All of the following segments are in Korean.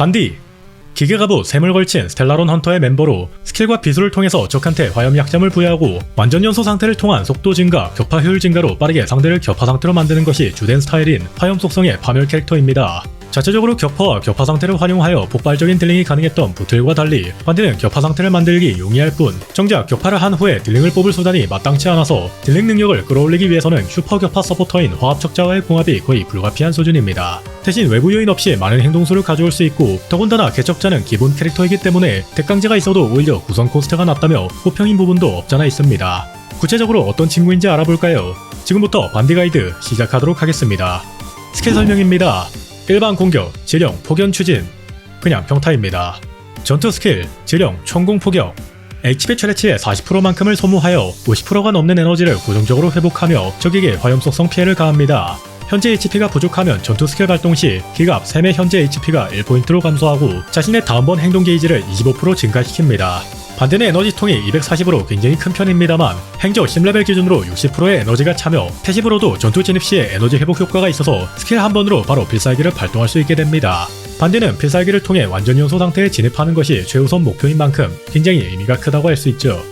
반디! 기계가부 샘을 걸친 스텔라론 헌터의 멤버로 스킬과 비술을 통해서 적한테 화염 약점을 부여하고 완전 연소 상태를 통한 속도 증가, 격파 효율 증가로 빠르게 상대를 격파 상태로 만드는 것이 주된 스타일인 화염 속성의 파멸 캐릭터입니다. 자체적으로 격파와 격파 상태를 활용하여 폭발적인 딜링이 가능했던 부틀과 달리 반디는 격파 상태를 만들기 용이할 뿐 정작 격파를 한 후에 딜링을 뽑을 수단이 마땅치 않아서 딜링 능력을 끌어올리기 위해서는 슈퍼 격파 서포터인 화합척자와의 궁합이 거의 불가피한 수준입니다. 대신 외부 요인 없이 많은 행동수를 가져올 수 있고 더군다나 개척자는 기본 캐릭터이기 때문에 대강제가 있어도 오히려 구성 코스트가 낮다며 호평인 부분도 없잖아 있습니다. 구체적으로 어떤 친구인지 알아볼까요? 지금부터 반디 가이드 시작하도록 하겠습니다. 스킬 설명입니다. 일반 공격, 지령, 폭연 추진, 그냥 평타입니다. 전투 스킬, 지령, 천공 포격, HP 최대치의 40%만큼을 소모하여 50%가 넘는 에너지를 고정적으로 회복하며 적에게 화염 속성 피해를 가합니다. 현재 HP가 부족하면 전투 스킬 발동 시 기갑 3의 현재 HP가 1포인트로 감소하고 자신의 다음번 행동 게이지를 25% 증가시킵니다. 반대는 에너지통이 240으로 굉장히 큰 편입니다만 행저 10레벨 기준으로 60%의 에너지가 차며 패시브로도 전투 진입 시에 에너지 회복 효과가 있어서 스킬 한 번으로 바로 필살기를 발동할 수 있게 됩니다. 반대는 필살기를 통해 완전 연소 상태에 진입하는 것이 최우선 목표인 만큼 굉장히 의미가 크다고 할 수 있죠.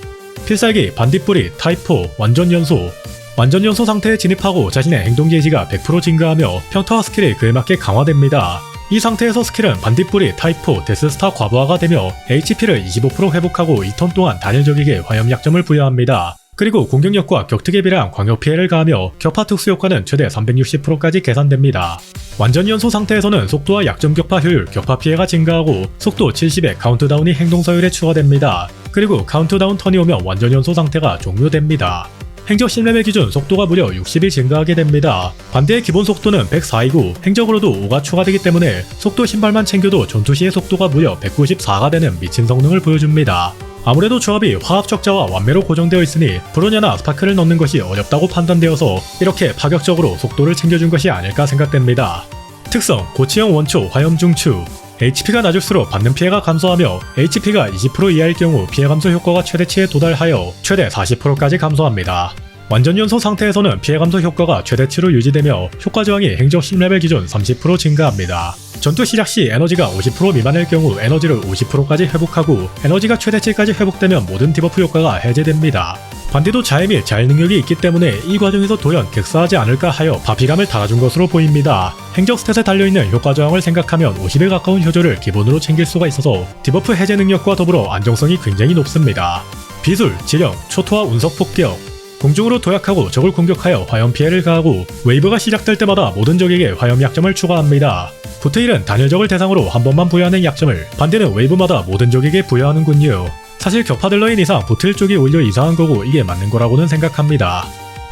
필살기 반딧불이 타입 4 완전 연소. 완전 연소 상태에 진입하고 자신의 행동 게이지가 100% 증가하며 평타와 스킬이 그에 맞게 강화됩니다. 이 상태에서 스킬은 반딧불이 타입 4 데스스타 과부하가 되며 HP를 25% 회복하고 2턴 동안 단일 적에게 화염 약점을 부여합니다. 그리고 공격력과 격투에 비례한 광역 피해를 가하며 격파 특수 효과는 최대 360%까지 계산됩니다. 완전 연소 상태에서는 속도와 약점 격파 효율, 격파 피해가 증가하고 속도 70의 카운트다운이 행동 서열에 추가됩니다. 그리고 카운트다운 턴이 오면 완전 연소 상태가 종료됩니다. 행적 10레벨 기준 속도가 무려 60이 증가하게 됩니다. 반대의 기본 속도는 104이고 행적으로도 5가 추가되기 때문에 속도 신발만 챙겨도 전투 시의 속도가 무려 194가 되는 미친 성능을 보여줍니다. 아무래도 조합이 화합적자와 완매로 고정되어 있으니 브로냐나 스파크를 넣는 것이 어렵다고 판단되어서 이렇게 파격적으로 속도를 챙겨준 것이 아닐까 생각됩니다. 특성 고치형 원초 화염 중추. HP가 낮을수록 받는 피해가 감소하며 HP가 20% 이하일 경우 피해 감소 효과가 최대치에 도달하여 최대 40%까지 감소합니다. 완전 연소 상태에서는 피해 감소 효과가 최대치로 유지되며 효과 저항이 행적 10레벨 기준 30% 증가합니다. 전투 시작 시 에너지가 50% 미만일 경우 에너지를 50%까지 회복하고 에너지가 최대치까지 회복되면 모든 디버프 효과가 해제됩니다. 반디도 자해 및 자일 능력이 있기 때문에 이 과정에서 도연 객사하지 않을까 하여 바피감을 달아준 것으로 보입니다. 행적 스탯에 달려있는 효과 저항을 생각하면 50에 가까운 효조를 기본으로 챙길 수가 있어서 디버프 해제 능력과 더불어 안정성이 굉장히 높습니다. 비술, 지령, 초토화 운석 폭격. 공중으로 도약하고 적을 공격하여 화염 피해를 가하고 웨이브가 시작될 때마다 모든 적에게 화염 약점을 추가합니다. 부트일은 단일 적을 대상으로 한 번만 부여하는 약점을 반대는 웨이브마다 모든 적에게 부여하는군요. 사실 격파들러인 이상 부트일 쪽이 오히려 이상한 거고 이게 맞는 거라고는 생각합니다.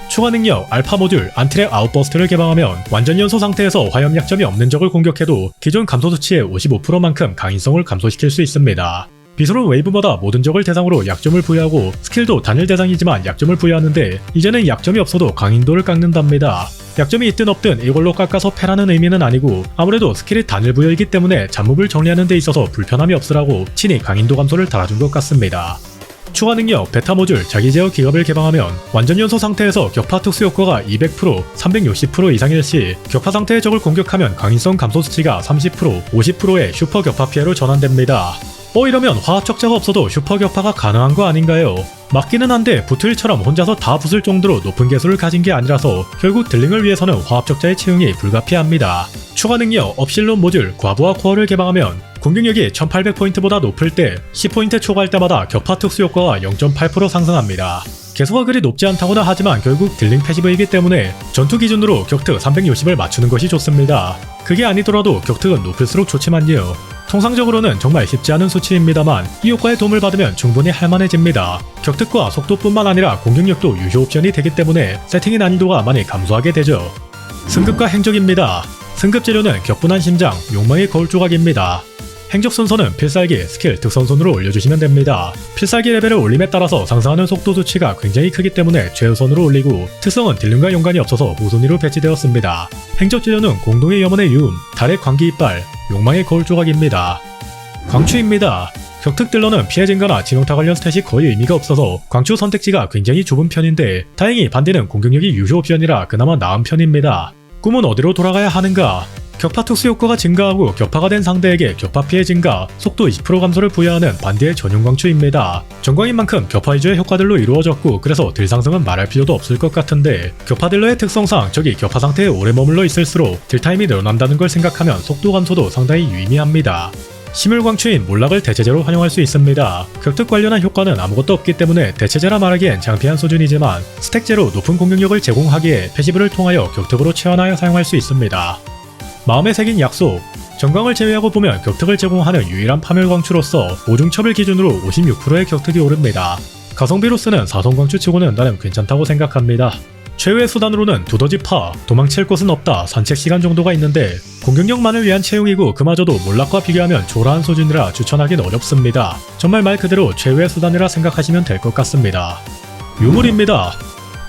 추가 능력 알파 모듈 안트랙 아웃버스트를 개방하면 완전 연소 상태에서 화염 약점이 없는 적을 공격해도 기존 감소 수치의 55%만큼 강인성을 감소시킬 수 있습니다. 비술은 웨이브마다 모든 적을 대상으로 약점을 부여하고 스킬도 단일 대상이지만 약점을 부여하는데 이제는 약점이 없어도 강인도를 깎는답니다. 약점이 있든 없든 이걸로 깎아서 패라는 의미는 아니고 아무래도 스킬이 단일 부여이기 때문에 잡몹을 정리하는 데 있어서 불편함이 없으라고 친히 강인도 감소를 달아준 것 같습니다. 추가 능력 베타 모듈 자기 제어 기갑을 개방하면 완전 연소 상태에서 격파 특수 효과가 200%, 360% 이상일 시 격파 상태의 적을 공격하면 강인성 감소 수치가 30%, 50%의 슈퍼 격파 피해로 전환됩니다. 이러면 화합적자가 없어도 슈퍼 격파가 가능한 거 아닌가요? 맞기는 한데 부트일처럼 혼자서 다 부술 정도로 높은 개수를 가진 게 아니라서 결국 딜링을 위해서는 화합적자의 채용이 불가피합니다. 추가 능력 업실론 모듈 과부하 코어를 개방하면 공격력이 1800포인트보다 높을 때 10포인트 초과할 때마다 격파 특수 효과가 0.8% 상승합니다. 개수가 그리 높지 않다고나 하지만 결국 딜링 패시브이기 때문에 전투 기준으로 격특 360을 맞추는 것이 좋습니다. 그게 아니더라도 격특은 높을수록 좋지만요. 통상적으로는 정말 쉽지 않은 수치입니다만 이 효과의 도움을 받으면 충분히 할만해집니다. 격특과 속도뿐만 아니라 공격력도 유효 옵션이 되기 때문에 세팅의 난이도가 많이 감소하게 되죠. 승급과 행적입니다. 승급 재료는 격분한 심장, 욕망의 거울 조각입니다. 행적 순서는 필살기, 스킬, 특선 순으로 올려주시면 됩니다. 필살기 레벨을 올림에 따라서 상승하는 속도 수치가 굉장히 크기 때문에 최우선으로 올리고 특성은 딜름과 연관이 없어서 우선위로 배치되었습니다. 행적 재료는 공동의 염원의 유음, 달의 광기 이빨, 욕망의 거울 조각입니다. 광추입니다. 격특 딜러는 피해 증가나 지명타 관련 스탯이 거의 의미가 없어서 광추 선택지가 굉장히 좁은 편인데 다행히 반디는 공격력이 유효 옵션이라 그나마 나은 편입니다. 꿈은 어디로 돌아가야 하는가? 격파 특수 효과가 증가하고 격파가 된 상대에게 격파 피해 증가, 속도 20% 감소를 부여하는 반디의 전용 광추입니다. 전광인 만큼 격파 위주의 효과들로 이루어졌고 그래서 딜 상승은 말할 필요도 없을 것 같은데 격파 딜러의 특성상 적이 격파 상태에 오래 머물러 있을수록 딜 타임이 늘어난다는 걸 생각하면 속도 감소도 상당히 유의미합니다. 심율광추인 몰락을 대체제로 활용할 수 있습니다. 격특 관련한 효과는 아무것도 없기 때문에 대체제라 말하기엔 창피한 수준이지만 스택제로 높은 공격력을 제공하기에 패시브를 통하여 격특으로 치환하여 사용할 수 있습니다. 마음에 새긴 약속. 전광을 제외하고 보면 격특을 제공하는 유일한 파멸광추로서 오중첩을 기준으로 56%의 격특이 오릅니다. 가성비로 쓰는 사성광추치고는 나름 괜찮다고 생각합니다. 최후의 수단으로는 두더지파, 도망칠 곳은 없다, 산책시간 정도가 있는데 공격력만을 위한 채용이고 그마저도 몰락과 비교하면 초라한 수준이라 추천하긴 어렵습니다. 정말 말 그대로 최후의 수단이라 생각하시면 될 것 같습니다. 유물입니다.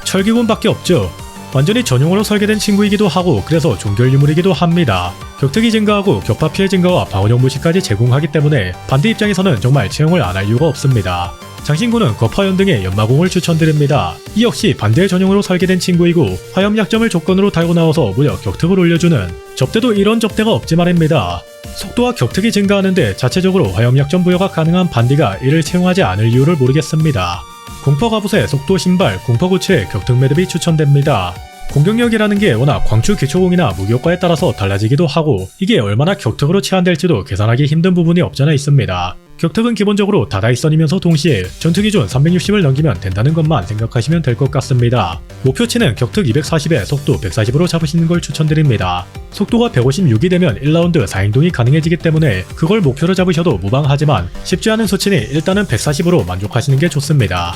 철기군밖에 없죠. 완전히 전용으로 설계된 친구이기도 하고 그래서 종결 유물이기도 합니다. 격특이 증가하고 격파 피해 증가와 방어력 무시까지 제공하기 때문에 반대 입장에서는 정말 채용을 안 할 이유가 없습니다. 장신구는 거파연 등의 연마공을 추천드립니다. 이 역시 반대의 전용으로 설계된 친구이고 화염 약점을 조건으로 달고 나와서 무려 격특을 올려주는, 접대도 이런 접대가 없지 말입니다. 속도와 격특이 증가하는데 자체적으로 화염 약점 부여가 가능한 반디가 이를 채용하지 않을 이유를 모르겠습니다. 공퍼가붓의 속도 신발, 공퍼구츠의 격특 매듭이 추천됩니다. 공격력이라는 게 워낙 광추 기초공이나 무기효과에 따라서 달라지기도 하고 이게 얼마나 격특으로 치환될지도 계산하기 힘든 부분이 없잖아 있습니다. 격특은 기본적으로 다다이선이면서 동시에 전투 기준 360을 넘기면 된다는 것만 생각하시면 될 것 같습니다. 목표치는 격특 240에 속도 140으로 잡으시는 걸 추천드립니다. 속도가 156이 되면 1라운드 4행동이 가능해지기 때문에 그걸 목표로 잡으셔도 무방하지만 쉽지 않은 수치니 일단은 140으로 만족하시는 게 좋습니다.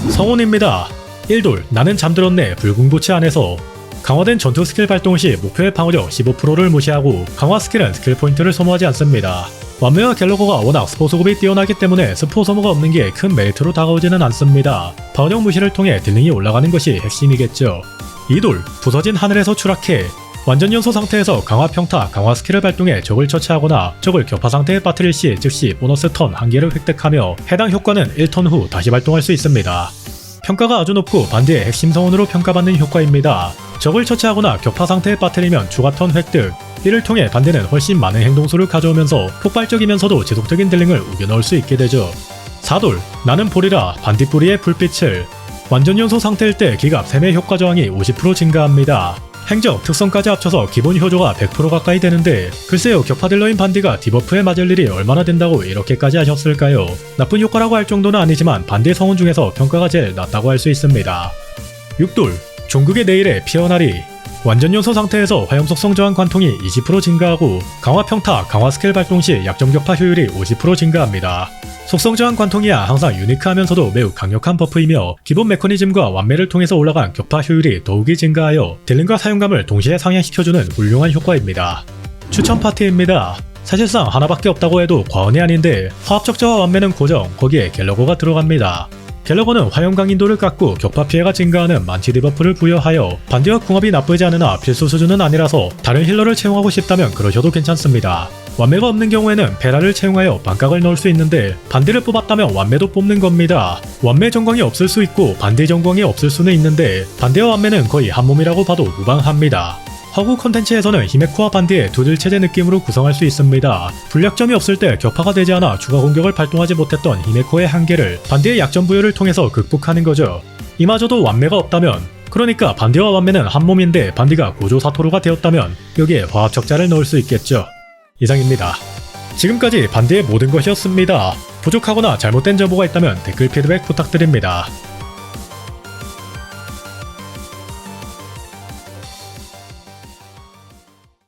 성운입니다. 1돌 나는 잠들었네 붉은 고치 안에서 강화된 전투 스킬 발동 시 목표의 방어력 15%를 무시하고 강화 스킬은 스킬 포인트를 소모하지 않습니다. 완매와 갤러거가 워낙 스포 소급이 뛰어나기 때문에 스포 소모가 없는 게 큰 메리트로 다가오지는 않습니다. 방어력 무시를 통해 딜링이 올라가는 것이 핵심이겠죠. 2돌 부서진 하늘에서 추락해. 완전 연소 상태에서 강화 평타, 강화 스킬을 발동해 적을 처치하거나 적을 격파 상태에 빠뜨릴 시 즉시 보너스 턴 1개를 획득하며 해당 효과는 1턴 후 다시 발동할 수 있습니다. 평가가 아주 높고 반대의 핵심 성운으로 평가받는 효과입니다. 적을 처치하거나 격파 상태에 빠뜨리면 추가 턴 획득, 이를 통해 반대는 훨씬 많은 행동수를 가져오면서 폭발적이면서도 지속적인 딜링을 우겨넣을 수 있게 되죠. 4돌 나는 볼이라 반딧불이의 불빛을. 완전 연소 상태일 때 기갑 3매 효과 저항이 50% 증가합니다. 행적, 특성까지 합쳐서 기본 효조가 100% 가까이 되는데 글쎄요 격파 딜러인 반디가 디버프에 맞을 일이 얼마나 된다고 이렇게까지 하셨을까요? 나쁜 효과라고 할 정도는 아니지만 반대 성운 중에서 평가가 제일 낮다고 할 수 있습니다. 6돌 종극의 내일에 피어나리. 완전 연소 상태에서 화염 속성 저항 관통이 20% 증가하고 강화 평타, 강화 스킬 발동 시 약점 격파 효율이 50% 증가합니다. 속성 저항 관통이야 항상 유니크하면서도 매우 강력한 버프이며 기본 메커니즘과 완매를 통해서 올라간 격파 효율이 더욱이 증가하여 딜링과 사용감을 동시에 상향시켜주는 훌륭한 효과입니다. 추천 파티입니다. 사실상 하나밖에 없다고 해도 과언이 아닌데 화합적자와 완매는 고정, 거기에 갤러거가 들어갑니다. 갤러거는 화염 강인도를 깎고 격파 피해가 증가하는 만치 디버프를 부여하여 반디와 궁합이 나쁘지 않으나 필수 수준은 아니라서 다른 힐러를 채용하고 싶다면 그러셔도 괜찮습니다. 완매가 없는 경우에는 베라를 채용하여 반각을 넣을 수 있는데 반디를 뽑았다면 완매도 뽑는 겁니다. 완매 전광이 없을 수 있고 반디 전광이 없을 수는 있는데 반디와 완매는 거의 한몸이라고 봐도 무방합니다. 허구 컨텐츠에서는 히메코와 반디의 두들 체제 느낌으로 구성할 수 있습니다. 불약점이 없을 때 격파가 되지 않아 추가 공격을 발동하지 못했던 히메코의 한계를 반디의 약점 부여를 통해서 극복하는 거죠. 이마저도 완매가 없다면, 그러니까 반디와 완매는 한몸인데 반디가 고조사토루가 되었다면 여기에 화합적자를 넣을 수 있겠죠. 이상입니다. 지금까지 반디의 모든 것이었습니다. 부족하거나 잘못된 정보가 있다면 댓글 피드백 부탁드립니다.